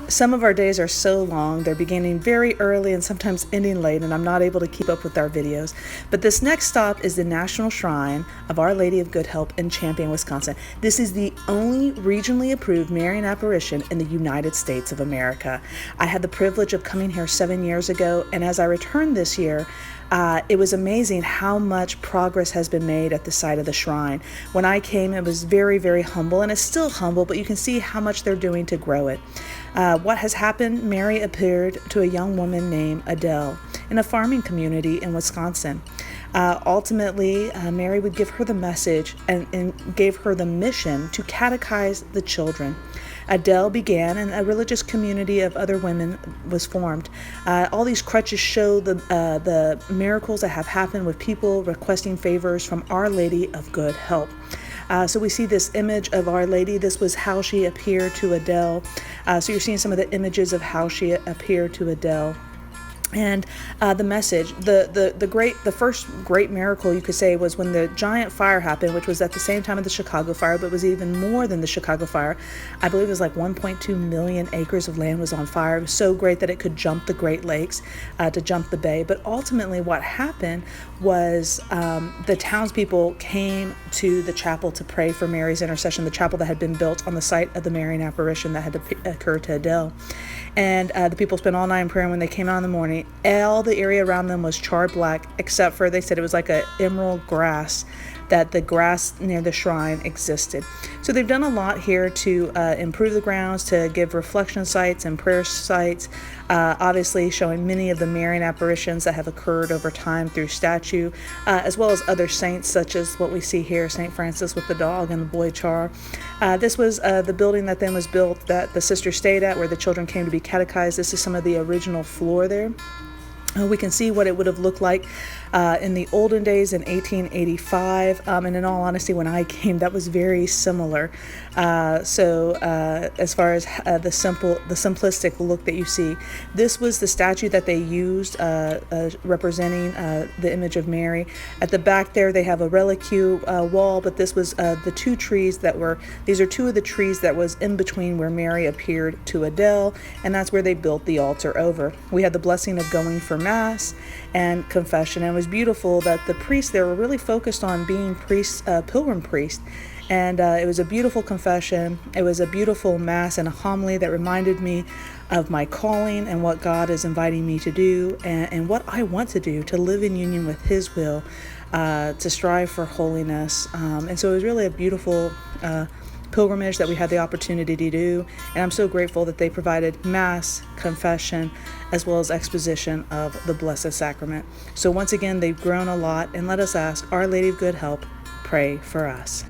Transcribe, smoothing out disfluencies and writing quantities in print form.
Some of our days are so long, they're beginning very early and sometimes ending late, and I'm not able to keep up with our videos. But this next stop is the National Shrine of Our Lady of Good Help in Champion, Wisconsin. This is the only regionally approved Marian Apparition in the United States of America. I had the privilege of coming here 7 years ago, and as I returned this year, it was amazing how much progress has been made at the site of the shrine. When I came, it was very, very humble, and it's still humble, but you can see how much they're doing to grow it. What has happened? Mary appeared to a young woman named Adele in a farming community in Wisconsin. Ultimately, Mary would give her the message and gave her the mission to catechize the children. Adele began, and a religious community of other women was formed. All these crutches show the miracles that have happened with people requesting favors from Our Lady of Good Help. So we see this image of Our Lady. This was how she appeared to Adele. So you're seeing some of the images of how she appeared to Adele. And the message, the first great miracle you could say was when the giant fire happened, which was at the same time of the Chicago fire, but was even more than the Chicago fire. I believe it was like 1.2 million acres of land was on fire. It was so great that it could jump the Great Lakes, to jump the bay. But ultimately what happened was the townspeople came to the chapel to pray for Mary's intercession, the chapel that had been built on the site of the Marian Apparition that had occurred to Adele. And the people spent all night in prayer, and when they came out in the morning, all the area around them was charred black, except for, they said it was like a emerald grass, that the grass near the shrine existed. So they've done a lot here to improve the grounds, to give reflection sites and prayer sites, obviously showing many of the Marian apparitions that have occurred over time through statue, as well as other saints such as what we see here, St. Francis with the dog and the boy Char. This was the building that then was built that the sisters stayed at, where the children came to be catechized. This is some of the original floor there. We can see what it would have looked like in the olden days in 1885, and in all honesty, when I came, that was very similar. So as far as the simplistic look that you see, this was the statue that they used representing the image of Mary. At the back there, they have a reliquary wall, but this was the two trees that were. These are two of the trees that was in between where Mary appeared to Adele, and that's where they built the altar over. We had the blessing of going for Mass and confession, and it was beautiful that the priests there were really focused on being priests, pilgrim priests, and it was a beautiful confession. It was a beautiful Mass and a homily that reminded me of my calling and what God is inviting me to do, and what I want to do, to live in union with His will, to strive for holiness, and so it was really a beautiful pilgrimage that we had the opportunity to do, and I'm so grateful that they provided Mass, confession, as well as exposition of the Blessed Sacrament. So once again, they've grown a lot, and let us ask Our Lady of Good Help, pray for us.